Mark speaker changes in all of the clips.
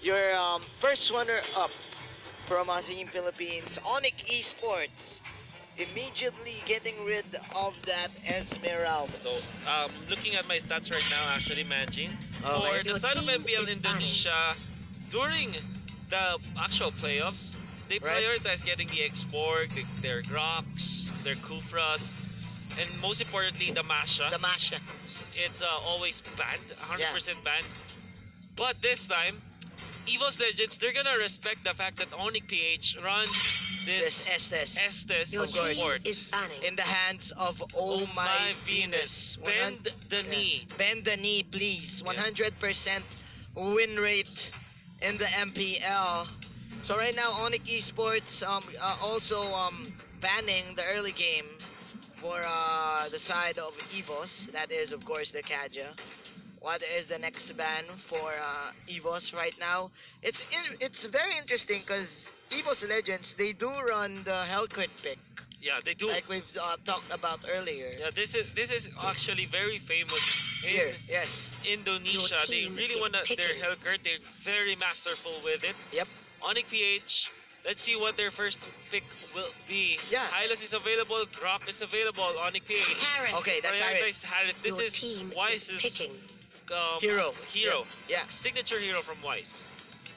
Speaker 1: Your first runner-up from Team Philippines, Onic Esports, immediately getting rid of that Esmeralda.
Speaker 2: So, looking at my stats right now, actually managing
Speaker 1: Okay.
Speaker 2: for the
Speaker 3: Your
Speaker 2: side of
Speaker 3: team
Speaker 2: MPL
Speaker 3: is
Speaker 2: Indonesia during the actual playoffs, they
Speaker 1: Right.
Speaker 2: prioritize getting the Exborg, their Grox, their Kufras, and most importantly, the Masha.
Speaker 1: The Masha.
Speaker 2: It's always banned, 100% banned. But this time, Evos Legends, they're gonna respect the fact that Onic PH runs
Speaker 1: This
Speaker 2: this
Speaker 1: Estes.
Speaker 2: Estes
Speaker 3: Your
Speaker 1: Of course.
Speaker 3: team
Speaker 2: support.
Speaker 3: is banning.
Speaker 1: In the hands of Oh My Venus.
Speaker 2: Bend the knee.
Speaker 1: Bend the knee, please. 100% win rate in the MPL. So right now, Onic Esports also banning the early game for the side of Evos. That is, of course, the Kaja. What is the next ban for Evos right now? It's very interesting because Evos Legends, they do run the Hellcrit pick,
Speaker 2: Yeah, they do.
Speaker 1: like we've talked about earlier.
Speaker 2: Yeah, this is actually very famous
Speaker 1: Here,
Speaker 2: in
Speaker 1: yes.
Speaker 2: Indonesia.
Speaker 3: Your
Speaker 2: They
Speaker 3: team
Speaker 2: really
Speaker 3: is
Speaker 2: wanna their
Speaker 3: picking.
Speaker 2: Hellcurt. They're very masterful with it.
Speaker 1: Yep.
Speaker 2: Onic PH. Let's see what their first pick will be.
Speaker 1: Yeah.
Speaker 2: Hylas is available. Grok is available. Onic PH.
Speaker 3: Harris.
Speaker 1: Okay, that's Harry.
Speaker 2: Prioritize Harris. This
Speaker 3: Your
Speaker 2: is
Speaker 3: team is
Speaker 2: Wise's
Speaker 3: picking.
Speaker 1: Hero.
Speaker 2: Hero.
Speaker 1: Yeah.
Speaker 2: Signature hero from Wise.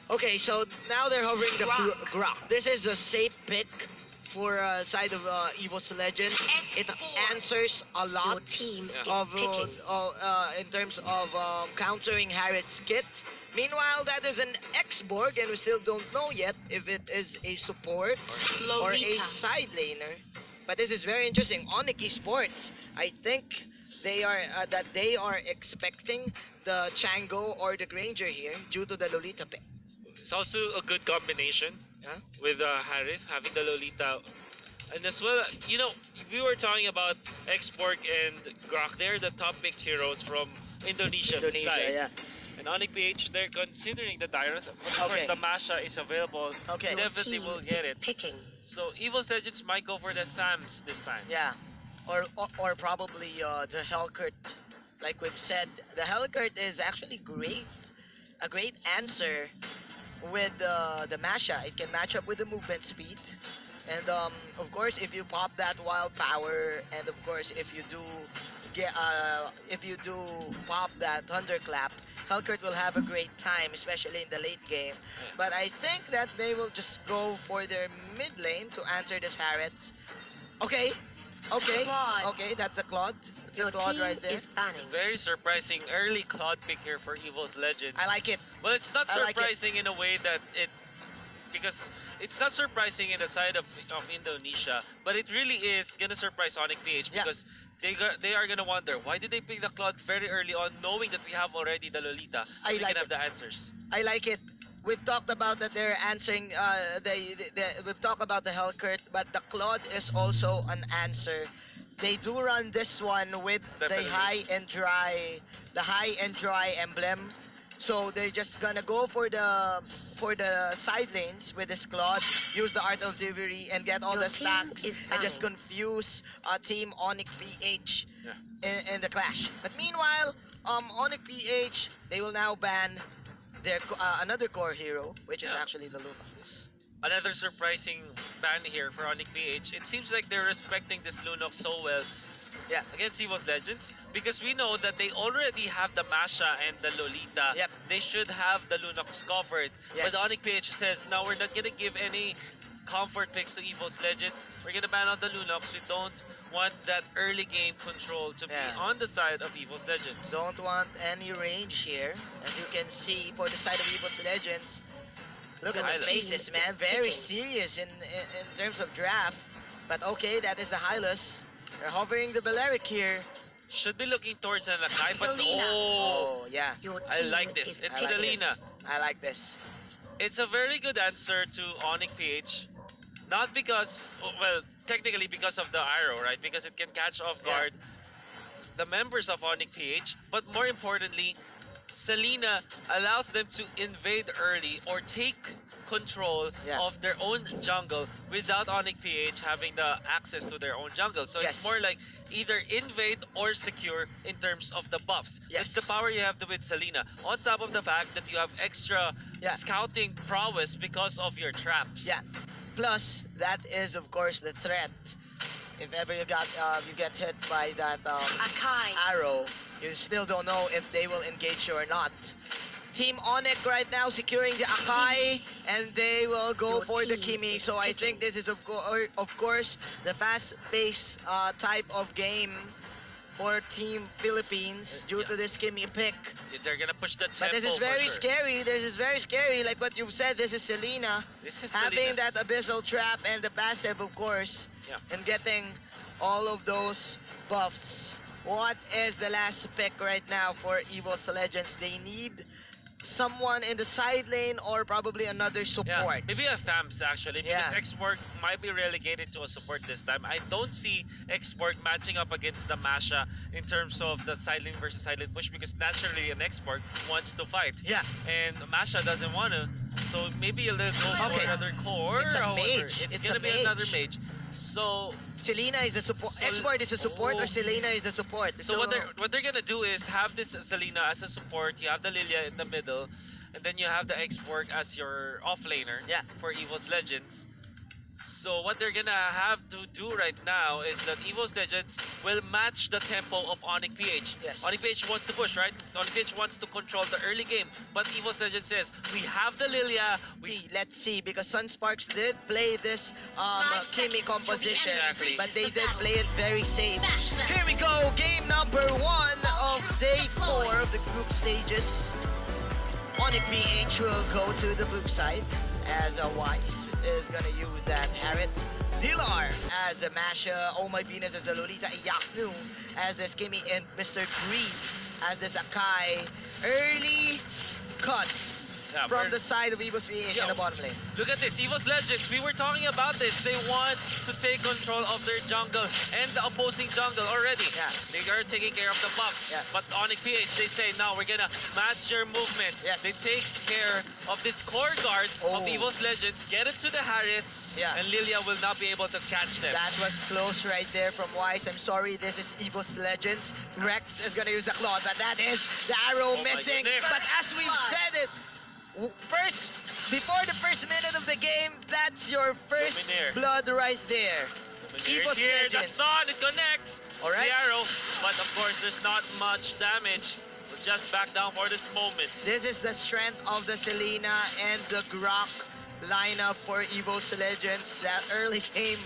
Speaker 1: Okay, so now they're hovering the
Speaker 3: Grok.
Speaker 1: Grok. This is a safe pick for side of Evos Legends. It answers a
Speaker 3: Your
Speaker 1: lot
Speaker 3: team is
Speaker 1: of
Speaker 3: picking.
Speaker 1: in terms of countering Harriet's kit. Meanwhile, that is an X-Borg, and we still don't know yet if it is a support or a
Speaker 3: Lolita.
Speaker 1: side laner. But this is very interesting. Onic Esports, I think they are expecting the Chango or the Granger here due to the Lolita pick.
Speaker 2: It's also a good combination
Speaker 1: Huh?
Speaker 2: with Harith having the Lolita. And as well, we were talking about Expork and Grok. They're the top picked heroes from Indonesia's
Speaker 1: Indonesia,
Speaker 2: side.
Speaker 1: yeah.
Speaker 2: And Onic PH, they're considering the Tyrant. Of course,
Speaker 1: Okay.
Speaker 2: the Masha is available.
Speaker 1: Okay.
Speaker 3: Your
Speaker 2: Definitely
Speaker 3: team
Speaker 2: will get
Speaker 3: is
Speaker 2: it.
Speaker 3: picking.
Speaker 2: So Evil Legends might go for the Thams this time.
Speaker 1: Yeah, or probably the Hellcurt. Like we've said, the Hellcurt is actually great, a great answer with the Masha. It can match up with the movement speed, and of course if you pop that wild power, and of course if you do pop that thunderclap, Hellcurt will have a great time, especially in the late game. But I think that they will just go for their mid lane to answer this Harriet. Okay,
Speaker 3: Claude.
Speaker 1: okay, that's a Claude. It's
Speaker 3: Your
Speaker 1: a Claude
Speaker 3: team
Speaker 1: right there.
Speaker 3: is banning.
Speaker 2: Very surprising early Cloud pick here for Evil's Legends.
Speaker 1: I like it.
Speaker 2: Well, it's not
Speaker 1: I like it.
Speaker 2: surprising in a way that because it's not surprising in the side of Indonesia, but it really is gonna surprise Onic PH
Speaker 1: Yeah.
Speaker 2: because they are gonna wonder why did they pick the Cloud very early on, knowing that we have already the Lolita.
Speaker 1: I
Speaker 2: We
Speaker 1: like
Speaker 2: can have
Speaker 1: it.
Speaker 2: the answers.
Speaker 1: I like it. We've talked about that they're answering. We've talked about the Hellcurt, but the Claude is also an answer. They do run this one with
Speaker 2: Definitely.
Speaker 1: the high and dry emblem. So they're just gonna go for the side lanes with this Claude, use the Art of Delivery, and get all
Speaker 3: Your
Speaker 1: the stacks,
Speaker 3: team is
Speaker 1: and just
Speaker 3: banning.
Speaker 1: confuse Team Onic PH
Speaker 2: Yeah.
Speaker 1: in the clash. But meanwhile, Onic PH, they will now ban their another core hero, which is
Speaker 2: Yeah.
Speaker 1: actually the Lunox.
Speaker 2: Another surprising ban here for Onic PH. It seems like they're respecting this Lunok so well
Speaker 1: Yeah.
Speaker 2: against Evo's Legends because we know that they already have the Masha and the Lolita.
Speaker 1: Yep.
Speaker 2: They should have the Lunox covered.
Speaker 1: Yes.
Speaker 2: But Onic PH says, no, we're not gonna give any comfort picks to Evo's Legends. We're gonna ban out the Lunox. We don't want that early game control to
Speaker 1: Yeah.
Speaker 2: be on the side of Evo's Legends.
Speaker 1: Don't want any range here, as you can see for the side of Evo's Legends. Look at the
Speaker 2: Hylas.
Speaker 1: faces, man. Very serious in terms of draft. But okay, that is the Hylas. They're hovering the Balearic here.
Speaker 2: Should be looking towards an Akai, but
Speaker 3: Selena.
Speaker 2: oh,
Speaker 1: Oh yeah,
Speaker 3: Your
Speaker 2: I
Speaker 3: team
Speaker 2: like this.
Speaker 3: is
Speaker 2: It's
Speaker 1: I like
Speaker 2: Selena.
Speaker 1: I like this.
Speaker 2: It's a very good answer to Onic PH. Not because, well, technically because of the arrow, right? Because it can catch off
Speaker 1: Yeah.
Speaker 2: guard the members of Onic PH. But more importantly, Selena allows them to invade early or take control
Speaker 1: Yeah.
Speaker 2: of their own jungle without Onic PH having the access to their own jungle. So
Speaker 1: Yes.
Speaker 2: it's more like either invade or secure in terms of the buffs.
Speaker 1: Yes.
Speaker 2: That's the power you have with Selena. On top of the fact that you have extra
Speaker 1: Yeah.
Speaker 2: scouting prowess because of your traps.
Speaker 1: Yeah. Plus, that is of course the threat. If ever you get hit by that
Speaker 3: Akai.
Speaker 1: arrow, you still don't know if they will engage you or not. Team Onic right now securing the Akai, and they will go
Speaker 3: Your
Speaker 1: for the
Speaker 3: team
Speaker 1: Kimi.
Speaker 3: is
Speaker 1: So I
Speaker 3: picking.
Speaker 1: think this is of course the fast-paced type of game for Team Philippines due
Speaker 2: Yeah.
Speaker 1: to this Kimi pick.
Speaker 2: They're gonna push the tempo
Speaker 1: But this is very
Speaker 2: for sure.
Speaker 1: scary. This is very scary. Like what you've said, this is Selena
Speaker 2: This is
Speaker 1: having
Speaker 2: Selena.
Speaker 1: that abyssal trap and the passive, of course,
Speaker 2: Yeah.
Speaker 1: and getting all of those buffs. What is the last pick right now for Evos Legends? They need someone in the side lane or probably another
Speaker 2: Yeah,
Speaker 1: support.
Speaker 2: maybe a Thams actually, because
Speaker 1: Yeah.
Speaker 2: Xborg might be relegated to a support this time. I don't see Xborg matching up against the Masha in terms of the silent versus silent push, because naturally an Xborg wants to fight.
Speaker 1: Yeah.
Speaker 2: And Masha doesn't want to, so maybe a little go for
Speaker 1: Okay.
Speaker 2: another core.
Speaker 1: It's a
Speaker 2: however,
Speaker 1: mage.
Speaker 2: It's
Speaker 1: It's
Speaker 2: gonna
Speaker 1: a
Speaker 2: be another
Speaker 1: mage.
Speaker 2: mage. So
Speaker 1: Selena is the support.
Speaker 2: So-
Speaker 1: Export is the support,
Speaker 2: oh.
Speaker 1: or Selena is the support.
Speaker 2: So what they're gonna do is have this Selena as a support. You have the Lilia in the middle, and then you have the Xborg as your offlaner.
Speaker 1: Yeah.
Speaker 2: For Evos Legends. So what they're gonna have to do right now is that Evos Legends will match the tempo of Onic PH.
Speaker 1: Yes.
Speaker 2: Onic PH wants to push, right? Onic PH wants to control the early game, but Evos Legends says we have the Lilia.
Speaker 1: Let's see, because Sunsparks did play this
Speaker 3: 5
Speaker 1: Kimi
Speaker 3: seconds till the
Speaker 1: composition,
Speaker 2: enemy
Speaker 1: but
Speaker 3: reaches
Speaker 1: they
Speaker 3: the
Speaker 1: did play it very safe.
Speaker 3: Smash them.
Speaker 1: Here we go, game number 1 of day 4 of the group stages. Onic PH will go to the blue side as Wise is gonna use that Harriet. Dilar as the Masha, Oh My Venus as the Lolita, Yaknu as the Skimmy, and Mr. Greed as the Sakai. Early cut
Speaker 2: Yeah,
Speaker 1: from
Speaker 2: we're-
Speaker 1: the side of Evos PH in
Speaker 2: Yo.
Speaker 1: the bottom lane.
Speaker 2: Look at this, Evos Legends. We were talking about this. They want to take control of their jungle and the opposing jungle already.
Speaker 1: Yeah.
Speaker 2: They are taking care of the buffs.
Speaker 1: Yeah.
Speaker 2: But Onic PH, they say, no, we're gonna match your movements.
Speaker 1: Yes.
Speaker 2: They take care of this core guard of
Speaker 1: Oh.
Speaker 2: Evos Legends, get it to the Harriet,
Speaker 1: Yeah.
Speaker 2: and Lilia will not be able to catch them.
Speaker 1: That was close right there from Wise. I'm sorry, this is Evos Legends. Rekt is gonna use the claw, but that is the arrow
Speaker 2: Oh my
Speaker 1: missing.
Speaker 2: goodness.
Speaker 1: But as we've said it, before the first minute of the game, that's your first
Speaker 2: Luminaire.
Speaker 1: blood right there.
Speaker 2: Here's
Speaker 1: Evos
Speaker 2: here, the
Speaker 1: Legends.
Speaker 2: sun, it connects.
Speaker 1: All right.
Speaker 2: The arrow, but of course, there's not much damage. We'll just back down for this moment.
Speaker 1: This is the strength of the Selena and the Grok lineup for Evos Legends. That early game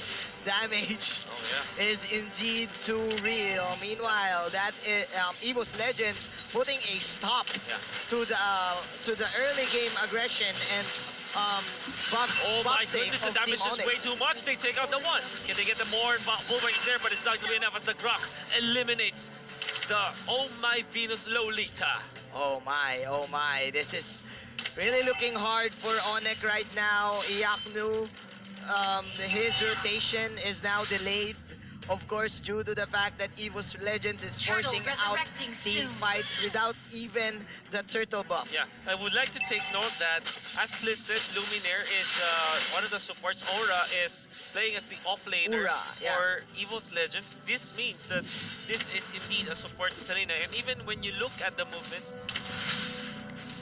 Speaker 1: damage
Speaker 2: Oh yeah.
Speaker 1: is indeed too real. Meanwhile, that is, Evos Legends putting a stop
Speaker 2: Yeah.
Speaker 1: to the early game aggression and buffs
Speaker 2: Oh my
Speaker 1: buffing
Speaker 2: goodness, the
Speaker 1: of
Speaker 2: damage
Speaker 1: Team
Speaker 2: is
Speaker 1: Onic.
Speaker 2: way too much. They take out the one. Can they get the more boomerangs there? But it's not going to be enough as the Grok eliminates the Oh My Venus Lolita.
Speaker 1: Oh my, this is really looking hard for Onic right now. Iaknu, his rotation is now delayed. Of course, due to the fact that Evos Legends is
Speaker 3: Turtle
Speaker 1: forcing out
Speaker 3: resurrecting
Speaker 1: team
Speaker 3: soon.
Speaker 1: fights without even the turtle buff.
Speaker 2: Yeah, I would like to take note that as listed, Luminaire is one of the supports. Aura is playing as the offlaner
Speaker 1: Aura, yeah.
Speaker 2: for Evos Legends. This means that this is indeed a support Selena. And even when you look at the movements,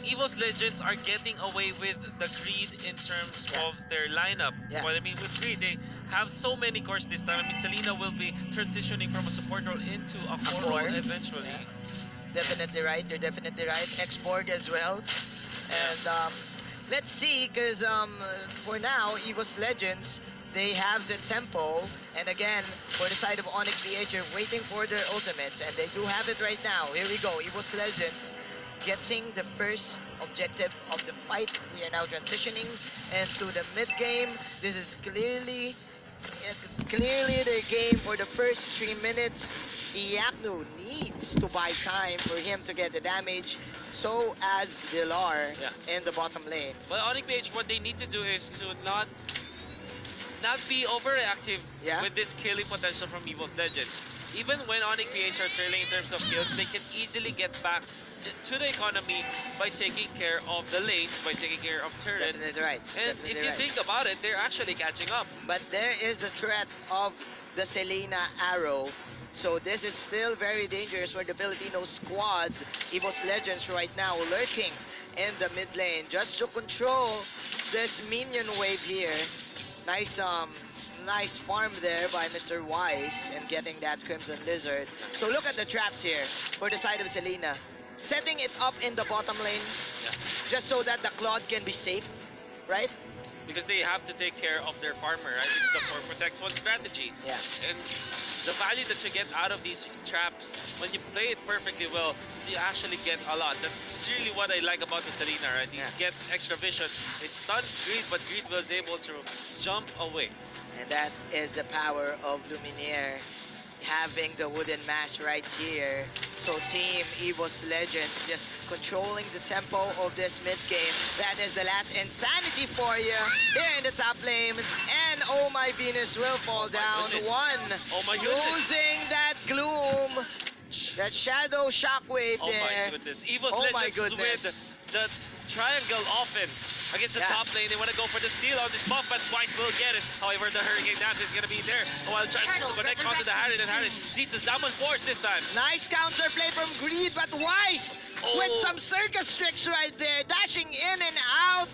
Speaker 2: Evos Legends are getting away with the greed in terms
Speaker 1: Yeah.
Speaker 2: of their lineup.
Speaker 1: Yeah.
Speaker 2: What I mean with greed, they have so many cores this time. I mean, Selena will be transitioning from a support role into a core
Speaker 1: core.
Speaker 2: role eventually.
Speaker 1: Yeah. Definitely right. You're definitely right. Xborg as well. And let's see, because for now, Evos Legends, they have the tempo. And again, for the side of Onic PH, you're waiting for their ultimates. And they do have it right now. Here we go. Evos Legends getting the first objective of the fight. We are now transitioning into the mid game. This is clearly their game for the first 3 minutes. Iaknu needs to buy time for him to get the damage. So as Dilar
Speaker 2: Yeah.
Speaker 1: in the bottom lane.
Speaker 2: But Onic PH, what they need to do is to not be overreactive
Speaker 1: Yeah.
Speaker 2: with this killing potential from Evos Legends. Even when Onic PH are trailing in terms of kills, they can easily get back to the economy by taking care of the lanes, by taking care of turrets.
Speaker 1: Definitely right.
Speaker 2: And
Speaker 1: Definitely
Speaker 2: if you
Speaker 1: right.
Speaker 2: think about it, they're actually catching up.
Speaker 1: But there is the threat of the Selena arrow. So this is still very dangerous for the Filipino squad. Evos Legends right now lurking in the mid lane just to control this minion wave here. Nice nice farm there by Mr. Wise and getting that Crimson Lizard. So look at the traps here for the side of Selena. Setting it up in the bottom lane
Speaker 2: Yeah.
Speaker 1: just so that the Claude can be safe, right?
Speaker 2: Because they have to take care of their farmer, right? It's the for protect one strategy.
Speaker 1: Yeah.
Speaker 2: And the value that you get out of these traps, when you play it perfectly well, you actually get a lot. That's really what I like about the Selena, right? You
Speaker 1: Yeah.
Speaker 2: get extra vision. They stun Greed, but Greed was able to jump away.
Speaker 1: And that is the power of Luminaire having the wooden mass right here. So Team Evos Legends just controlling the tempo of this mid game. That is the last insanity for you here in the top lane. And oh my Venus will fall down.
Speaker 2: goodness.
Speaker 1: One.
Speaker 2: Oh my goodness.
Speaker 1: Losing that gloom. That shadow shockwave
Speaker 2: Oh
Speaker 1: there.
Speaker 2: my goodness. Evos
Speaker 1: Oh my
Speaker 2: Legends
Speaker 1: goodness.
Speaker 2: with the triangle offense against the
Speaker 1: Yeah.
Speaker 2: top lane. They want to go for the steal on this buff, but Weiss will get it. However, the Hurricane Dance is going to be there. A wild charge to connect onto the Harriet, and Harriet needs the Salmon Force this time.
Speaker 1: Nice counter play from Greed, but Wise with
Speaker 2: Oh.
Speaker 1: some circus tricks right there, dashing in and out,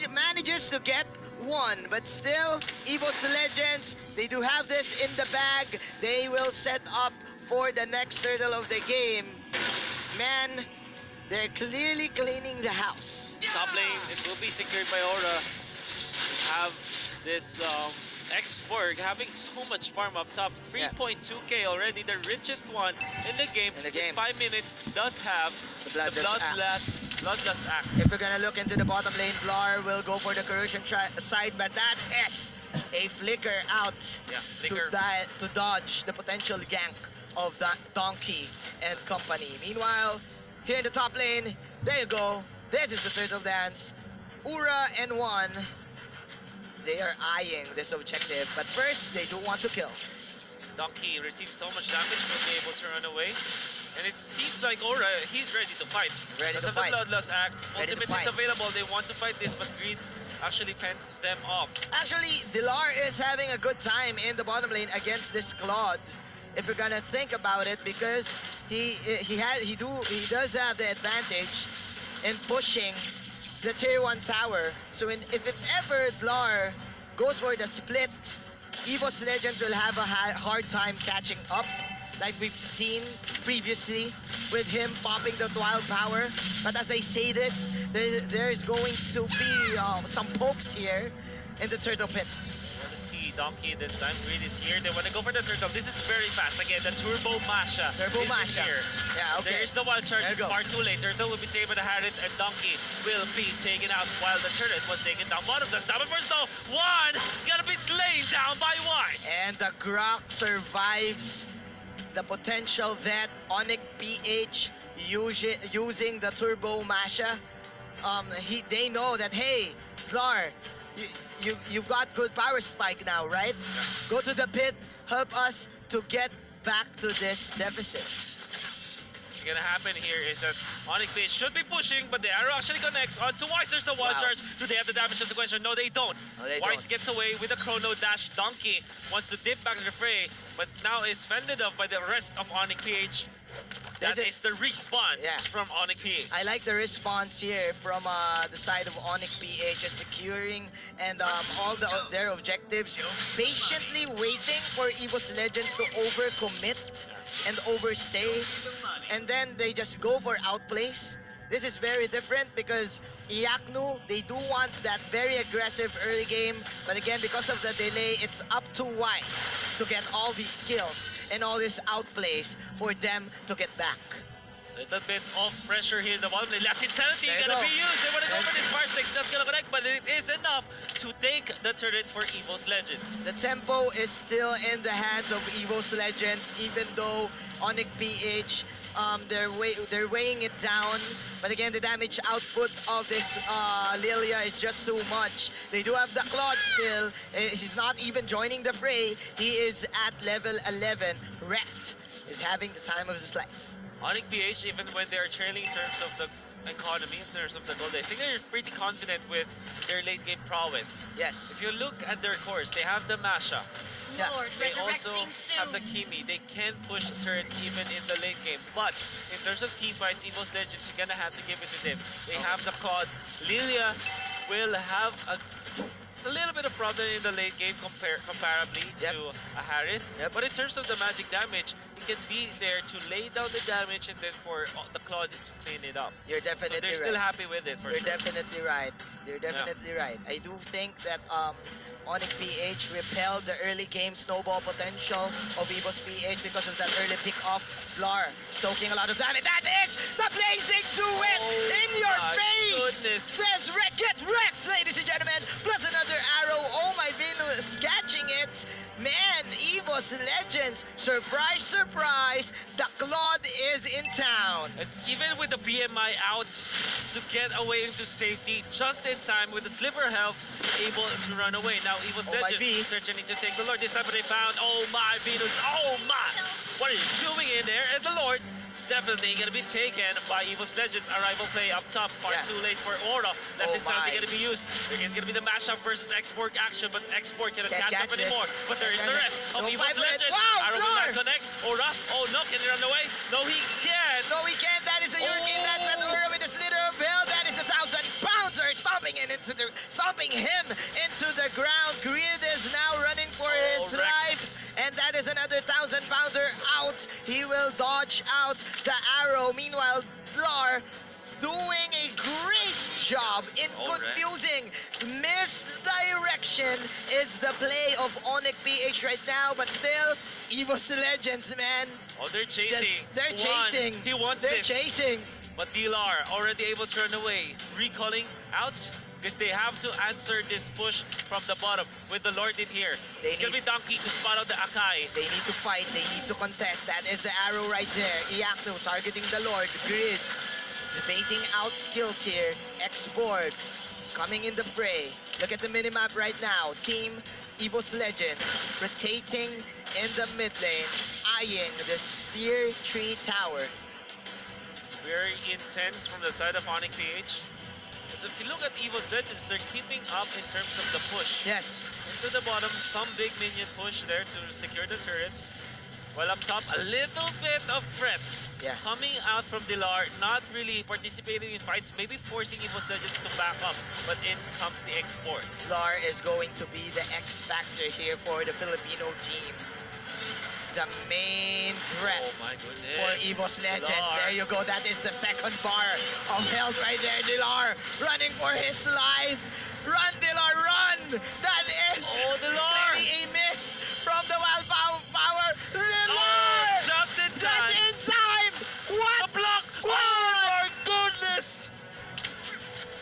Speaker 1: manages to get one. But still, Evos Legends, they do have this in the bag. They will set up for the next turtle of the game. Man, they're clearly cleaning the house.
Speaker 2: Top lane, it will be secured by Aura. We have this X-Borg having so much farm up top. 3.2k already, the richest one in the game.
Speaker 1: In the game.
Speaker 2: 5 minutes does have
Speaker 1: The
Speaker 2: the Bloodlust Axe.
Speaker 1: If we're gonna look into the bottom lane, Vlar will go for the corrosion side, but that is a flicker out
Speaker 2: Yeah, Flicker.
Speaker 1: to dodge the potential gank of that Donkey and company. Meanwhile, here in the top lane, there you go. This is the turtle dance. Ura and One, they are eyeing this objective, but first they do want to kill.
Speaker 2: Donkey receives so much damage, but be able to run away. And it seems like Aura, he's ready to fight.
Speaker 1: Ready
Speaker 2: Because
Speaker 1: to
Speaker 2: of
Speaker 1: fight.
Speaker 2: the Bloodlust Axe,
Speaker 1: Ready to
Speaker 2: ultimate is
Speaker 1: fight.
Speaker 2: available. They want to fight this, but Greed actually fends them off.
Speaker 1: Actually, Dilar is having a good time in the bottom lane against this Claude. If we're gonna think about it, because he does have the advantage in pushing the tier 1 tower. So if ever Dilar goes for the split, Evos Legends will have a hard time catching up, like we've seen previously with him popping the wild power. But as I say this, there is going to be some pokes here in the turtle pit.
Speaker 2: Let's see, Donkey this time. Greed is here. They want to go for the turtle. This is very fast. Again, the Turbo Masha.
Speaker 1: Turbo
Speaker 2: is
Speaker 1: Masha.
Speaker 2: Here.
Speaker 1: Yeah, okay.
Speaker 2: There is the wild charge.
Speaker 1: There
Speaker 2: It's
Speaker 1: you go.
Speaker 2: far too late. Turtle will be taken by the Harriet, and Donkey will be taken out while the turret was taken down. One of the Salmon Force though. One gonna be slain down by Wise.
Speaker 1: And the Grok survives the potential that Onic PH using the Turbo Masha. They know that, hey, Vlar, you've got good power spike now, right? Go to the pit, help us to get back to this deficit.
Speaker 2: What's gonna happen here is that Onic Page should be pushing, but the arrow actually connects onto Wise. There's the wild
Speaker 1: Wow.
Speaker 2: charge. Do they have the damage of the question? No, they don't.
Speaker 1: No, they
Speaker 2: Wise
Speaker 1: don't.
Speaker 2: gets away with a chrono dash. Donkey wants to dip back to the fray, but now is fended off by the rest of Onic PH. That
Speaker 1: This
Speaker 2: is the response
Speaker 1: Yeah.
Speaker 2: from Onic PH.
Speaker 1: I like the response here from the side of Onic PH, just securing and all their objectives, patiently waiting for Evos Legends to overcommit and overstay, and then they just go for outplays. This is very different because Iaknu, they do want that very aggressive early game, but again, because of the delay, it's up to Wise to get all these skills and all these outplays for them to get back.
Speaker 2: Little bit of pressure here in the bottom lane. Last Insanity
Speaker 1: There you
Speaker 2: gonna
Speaker 1: go.
Speaker 2: be used. They want to go
Speaker 1: There-
Speaker 2: for this fire stick. Not gonna connect, but it is enough to take the turret for Evos Legends.
Speaker 1: The tempo is still in the hands of Evos Legends, even though Onic PH, they're weighing it down. But again, the damage output of this Lilia is just too much. They do have the Claude still. He's not even joining the fray. He is at level 11. Wrecked is having the time of his life.
Speaker 2: Onic PH, even when they're trailing in terms of the economy, in terms of the gold, I think they're pretty confident with their late game prowess.
Speaker 1: Yes.
Speaker 2: If you look at their cores, they have the Masha,
Speaker 1: Yeah.
Speaker 3: Lord
Speaker 2: They also
Speaker 3: resurrecting
Speaker 2: have the
Speaker 3: soon.
Speaker 2: Kimi. They can push turrets even in the late game. But in terms of team fights, Evos Legends, you're gonna have to give it to them. They have the Claude. Lilia will have a little bit of problem in the late game comparably
Speaker 1: Yep.
Speaker 2: to a Harith.
Speaker 1: Yep.
Speaker 2: But in terms of the magic damage, he can be there to lay down the damage and then for the Claude to clean it up.
Speaker 1: You're
Speaker 2: So
Speaker 1: definitely
Speaker 2: they're
Speaker 1: right.
Speaker 2: still happy with it for
Speaker 1: You're
Speaker 2: sure.
Speaker 1: definitely right. You're definitely right. I do think that Onic PH repelled the early game snowball potential of Evos PH because of that early pick off. Vlar soaking a lot of damage. That is the blazing to it in your
Speaker 2: my
Speaker 1: face.
Speaker 2: goodness.
Speaker 1: Says get wrecked, ladies and gentlemen. Plus another arrow. Oh my Venus, catching it. Man, Evos Legends, surprise, surprise, the Claude is in town.
Speaker 2: And even with the BMI out to get away into safety just in time with the sliver health able to run away. Now Evos
Speaker 1: Oh my
Speaker 2: Legends
Speaker 1: V.
Speaker 2: searching to take the Lord. This time they found, oh my Venus, oh my! What are you doing in there? And the Lord definitely gonna be taken by Evos Legends. Arrival play up top, far
Speaker 1: Yeah.
Speaker 2: too late for Aura. That's
Speaker 1: Oh
Speaker 2: insanity
Speaker 1: my.
Speaker 2: gonna be used. It's gonna be the mashup versus Export action, but Export cannot
Speaker 1: Can't
Speaker 2: catch up
Speaker 1: catch this.
Speaker 2: anymore. But there is the rest of
Speaker 1: Don't
Speaker 2: Evos
Speaker 1: fight for it.
Speaker 2: Legends.
Speaker 1: Wow,
Speaker 2: Arrow will
Speaker 1: Flor!
Speaker 2: not connect. Aura, oh no, can he run away? No, he can't.
Speaker 1: No, he can't. That is a hurricane. That's
Speaker 2: Oh.
Speaker 1: Matura with a slither of hell. That is 1,000 pounder stomping him into the ground. Grid is now running for his
Speaker 2: wrecked.
Speaker 1: life. And that is another 1,000 pounder out. He will dodge out the arrow. Meanwhile, Vlar doing a great job in
Speaker 2: All right.
Speaker 1: confusing. Misdirection is the play of Onic PH right now, but still, Evos Legends, man.
Speaker 2: Oh, they're chasing.
Speaker 1: They're
Speaker 2: One.
Speaker 1: chasing.
Speaker 2: He wants
Speaker 1: They're
Speaker 2: this.
Speaker 1: chasing.
Speaker 2: But DLR already able to run away. Recalling out because they have to answer this push from the bottom with the Lord in here.
Speaker 1: They
Speaker 2: It's gonna be
Speaker 1: need-
Speaker 2: Donkey to spot out the Akai.
Speaker 1: They need to fight. They need to contest. That is the arrow right there. Iacto targeting the Lord. Grid. Baiting out skills here. X-Board coming in the fray. Look at the minimap right now. Team Evos Legends rotating in the mid lane, eyeing the Steer Tree Tower.
Speaker 2: It's very intense from the side of Onic PH. So if you look at Evos Legends, they're keeping up in terms of the push.
Speaker 1: Yes.
Speaker 2: Into the bottom, some big minion push there to secure the turret. While up top, a little bit of threats
Speaker 1: Yeah.
Speaker 2: coming out from Dilar, not really participating in fights, maybe forcing Evos Legends to back up, but in comes the export.
Speaker 1: Lar is going to be the X factor here for the Filipino team. The main threat
Speaker 2: Oh my goodness.
Speaker 1: for Evos Legends.
Speaker 2: Dilar.
Speaker 1: There you go. That is the second bar of health right there. Dilar running for his life. Run, Dilar, run! That is
Speaker 2: Oh, Dilar!
Speaker 1: clearly a miss from the wild power. Dilar!
Speaker 2: Oh, just in time.
Speaker 1: Just in time! What?
Speaker 2: A block! Oh
Speaker 1: What?
Speaker 2: my goodness!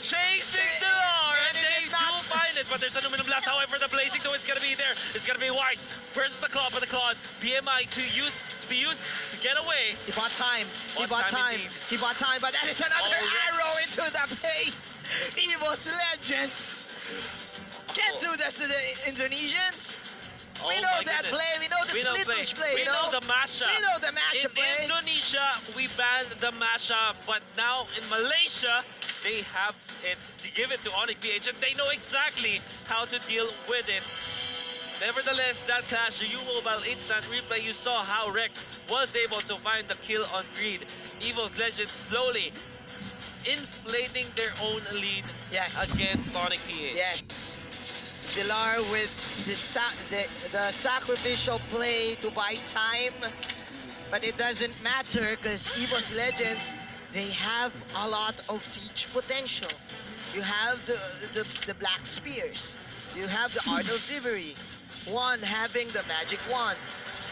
Speaker 2: Chasing Dilar, and
Speaker 1: And it
Speaker 2: they
Speaker 1: is not-
Speaker 2: do find it, but there's an aluminum blast. However, the blazing to it's gonna be there. It's gonna be Wise versus the Claw, but the Claw BMI to be used to get away.
Speaker 1: He bought time. He
Speaker 2: Bought
Speaker 1: bought
Speaker 2: time
Speaker 1: time.
Speaker 2: indeed.
Speaker 1: He bought time, but that is another
Speaker 2: Oh, yes.
Speaker 1: arrow into the face. Evos Legends can't do this to the Indonesians. We
Speaker 2: Oh
Speaker 1: know
Speaker 2: my
Speaker 1: that
Speaker 2: goodness.
Speaker 1: play. We know the
Speaker 2: We know
Speaker 1: split push play.
Speaker 2: We
Speaker 1: you
Speaker 2: know the mashup.
Speaker 1: We know the mashup
Speaker 2: In
Speaker 1: play.
Speaker 2: Indonesia, we banned the mashup, but now in Malaysia, they have it to give it to Onic PH, and they know exactly how to deal with it. Nevertheless, that clash, the U-Mobile instant replay, you saw how Rex was able to find the kill on Greed. Evos Legends slowly inflating their own lead
Speaker 1: Yes.
Speaker 2: against Onic PH.
Speaker 1: Yes. Dilar with the sacrificial play to buy time. But it doesn't matter because Evos Legends, they have a lot of siege potential. You have the Black Spears. You have the Art of Thievery. One having the Magic Wand.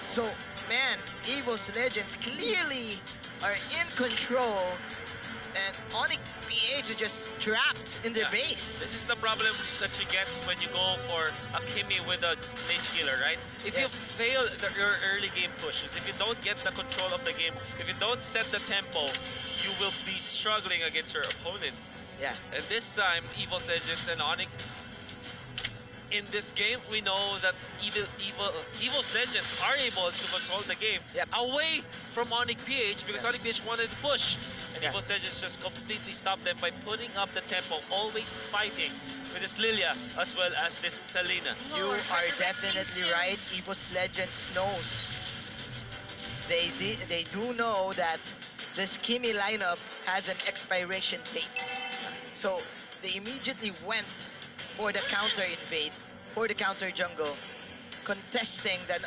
Speaker 1: So, man, Evos Legends clearly are in control. And Onic PH are just trapped in their
Speaker 2: Yeah.
Speaker 1: base.
Speaker 2: This is the problem that you get when you go for a Kimi with a mage killer, right? If you
Speaker 1: Yes.
Speaker 2: fail your early game pushes, if you don't get the control of the game, if you don't set the tempo, you will be struggling against your opponents.
Speaker 1: Yeah.
Speaker 2: And this time, Evos Legends and Onic, in this game, we know that Evos Legends are able to control the game
Speaker 1: Yep.
Speaker 2: away from Onic PH because Onic PH wanted to push. And
Speaker 1: Yeah.
Speaker 2: Evos Legends just completely stopped them by putting up the tempo, always fighting with this Lilia as well as this Selena.
Speaker 1: You are definitely right. Evos Legends knows. They do know that this Kimi lineup has an expiration date. So they immediately went for the counter invade, for the counter jungle, contesting that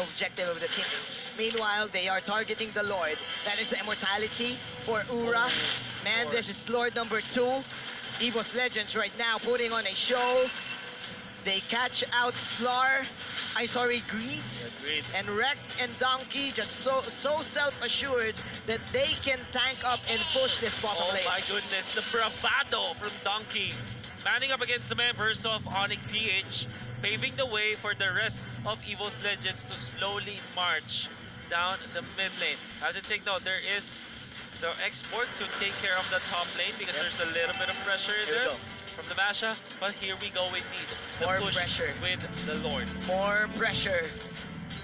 Speaker 1: objective of the Kimi. Meanwhile, they are targeting the Lord. That is the immortality for Ura. Man, this is Lord number 2. Evos Legends right now putting on a show. They catch out Flar, Greed,
Speaker 2: Agreed.
Speaker 1: and Wreck and Donkey just so self-assured that they can tank up and push this bottom
Speaker 2: Oh
Speaker 1: lane.
Speaker 2: my goodness, the bravado from Donkey. Manning up against the members of Onic PH, paving the way for the rest of Evos Legends to slowly march down the mid lane. I have to take note, there is the export to take care of the top lane because
Speaker 1: Yep.
Speaker 2: there's a little bit of pressure in
Speaker 1: Here we
Speaker 2: there
Speaker 1: go.
Speaker 2: from the Masha. But here we go, we need the
Speaker 1: More
Speaker 2: push
Speaker 1: pressure.
Speaker 2: with the Lord.
Speaker 1: More pressure.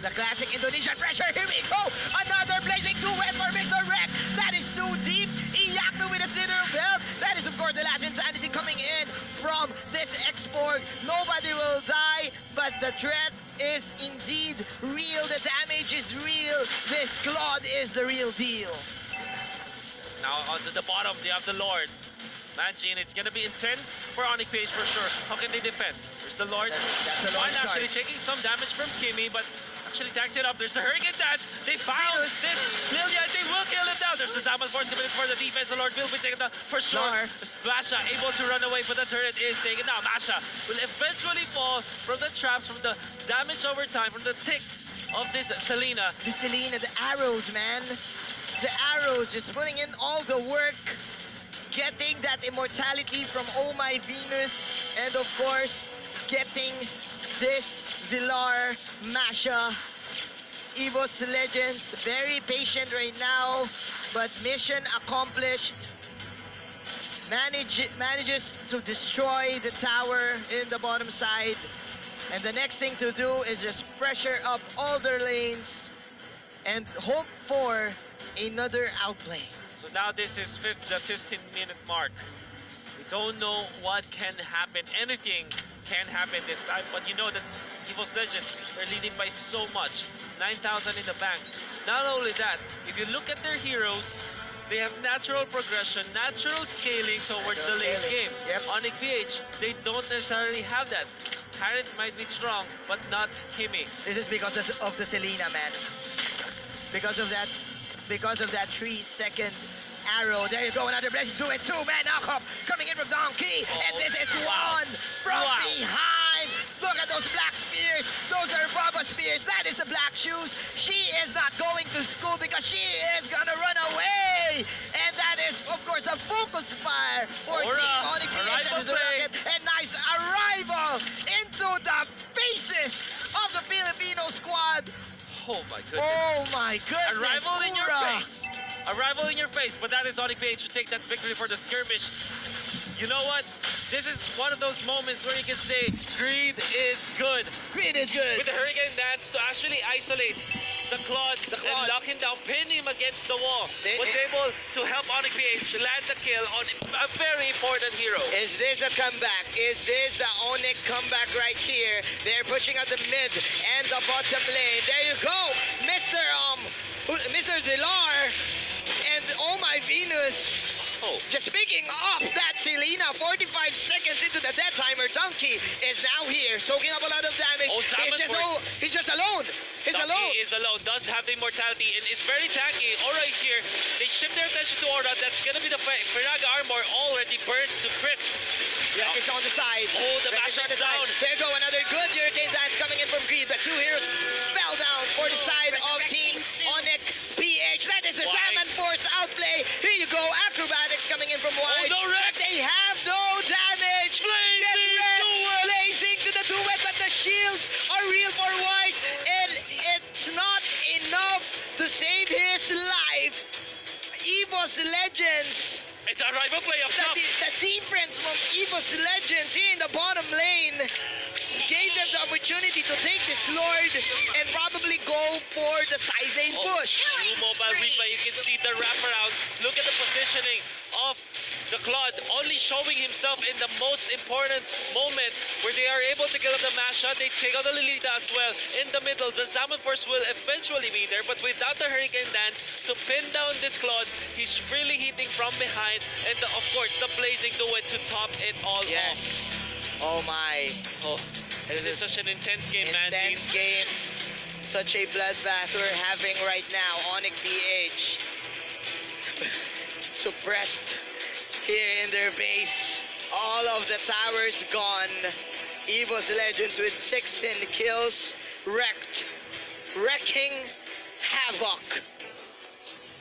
Speaker 1: The classic Indonesian pressure. Here we go. Another blazing two-wet for Mr. Wreck. That is too deep. Iyakno with a slither of health. That is, of course, the last insanity coming in from this export. Nobody will die, but the threat is indeed real. The damage is real. This Claude is the real deal.
Speaker 2: Now onto the bottom, they have the Lord. Imagine, it's gonna be intense for Onic PH for sure. How can they defend? There's the Lord.
Speaker 1: That's the Lord
Speaker 2: One actually
Speaker 1: charge.
Speaker 2: taking some damage from Kimi, but actually tacks it up. There's a Hurricane Dance. They found
Speaker 1: Venus.
Speaker 2: this Lilia. They will kill him down. There's the Zaman Force coming in for the defense. The Lord will be taken down for sure.
Speaker 1: Lar.
Speaker 2: Splasha able to run away, but the turret is taken down. Masha will eventually fall from the traps, from the damage over time, from the ticks of this Selena.
Speaker 1: The Selena, the arrows, man. The arrows, just putting in all the work. Getting that immortality from Oh My Venus. And of course, getting this Villar, Masha. Evos Legends, very patient right now, but mission accomplished. Manages to destroy the tower in the bottom side. And the next thing to do is just pressure up all their lanes and hope for another outplay.
Speaker 2: So now this is the 15-minute mark. We don't know what can happen. Anything can happen this time, but you know that Evos Legends are leading by so much. 9,000 in the bank. Not only that, if you look at their heroes, they have natural progression, natural scaling towards the late game.
Speaker 1: Yep.
Speaker 2: Onic PH, they don't necessarily have that. Harriet might be strong, but not Kimi.
Speaker 1: This is because of the Selena, man. Because of that 3-second arrow. There you go, another blessing. Do it too, man. Knock-up coming in from Donkey.
Speaker 2: Oh,
Speaker 1: And this is
Speaker 2: wow.
Speaker 1: one from
Speaker 2: Wow.
Speaker 1: behind. Look at those black spears. Those are Baba spears. That is the black shoes. She is not going to school because she is gonna run away. And that is, of course, a focus fire for
Speaker 2: Aura,
Speaker 1: Team Onic
Speaker 2: arrival play.
Speaker 1: And nice arrival into the faces of the Filipino squad.
Speaker 2: Oh my goodness.
Speaker 1: Oh my goodness.
Speaker 2: Arrival in your
Speaker 1: Ura.
Speaker 2: face. Arrival in your face, but that is Onic PH to take that victory for the skirmish. You know what? This is one of those moments where you can say greed is good.
Speaker 1: Greed is good.
Speaker 2: With the Hurricane Dance to actually isolate the Claude and lock him down, pin him against the wall. Was able to help Onic PH land the kill on a very important hero.
Speaker 1: Is this a comeback? Is this the Onic comeback right here? They're pushing out the mid and the bottom lane. There you go, Mr. Dilar and Oh My Venus.
Speaker 2: Oh.
Speaker 1: Just picking up that Selena, 45 seconds into the death timer. Donkey is now here, soaking up a lot of damage.
Speaker 2: Oh, Zaman Force.
Speaker 1: He's just alone. He's alone.
Speaker 2: Donkey is alone, does have the immortality, and is very tanky. Aura is here. They shift their attention to Aura. That's gonna be the Firaga armor already burned to crisp.
Speaker 1: Yeah, it's on the side.
Speaker 2: Oh, the
Speaker 1: Wreck
Speaker 2: mash
Speaker 1: on the
Speaker 2: is
Speaker 1: side.
Speaker 2: down.
Speaker 1: There you go, another good Hurricane Dance coming in from Greed. The two heroes fell down for the side of Team Onic PH. That is the
Speaker 2: Wise.
Speaker 1: Salmon Force outplay. Here you go, Acrobatics coming in from Wise.
Speaker 2: no wreck.
Speaker 1: They have no damage.
Speaker 2: Blazing
Speaker 1: Get wrecked.
Speaker 2: two-wet.
Speaker 1: Blazing to the two-wet, but the shields are real for Wise. And it's not enough to save his life. Evos Legends.
Speaker 2: And the arrival play up top.
Speaker 1: The defense from Evos Legends here in the bottom lane the opportunity to take this Lord and probably go for the side lane push.
Speaker 2: True mobile read, but you can see the wraparound. Look at the positioning of the Claude, only showing himself in the most important moment where they are able to get up the mashup. They take out the Lolita as well. In the middle, the Salmon Force will eventually be there, but without the Hurricane Dance to pin down this Claude, he's really hitting from behind, and of course, the Blazing Duet to top it all
Speaker 1: Yes. Oh my.
Speaker 2: off. Oh, this is such an intense game, man.
Speaker 1: Intense game. Such a bloodbath we're having right now. Onic PH. Suppressed here in their base. All of the towers gone. Evos Legends with 16 kills. Wrecking havoc.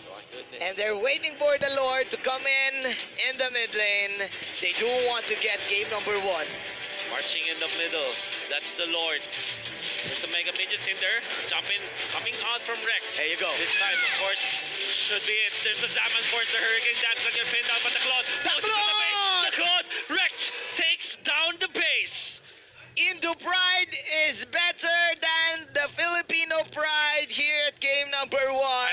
Speaker 2: Oh, my goodness.
Speaker 1: And they're waiting for the Lord to come in the mid lane. They do want to get game number 1.
Speaker 2: Marching in the middle, that's the Lord. With the Mega Midgets in there, jumping, coming out from Rex.
Speaker 1: There you go.
Speaker 2: This time, of course, should be it. There's the Salmon Force, the Hurricane Dance that get pinned down, but the Claude goes to the base. The Claude, Rex takes down the base.
Speaker 1: Indo Pride is better than the Filipino Pride here at game number 1.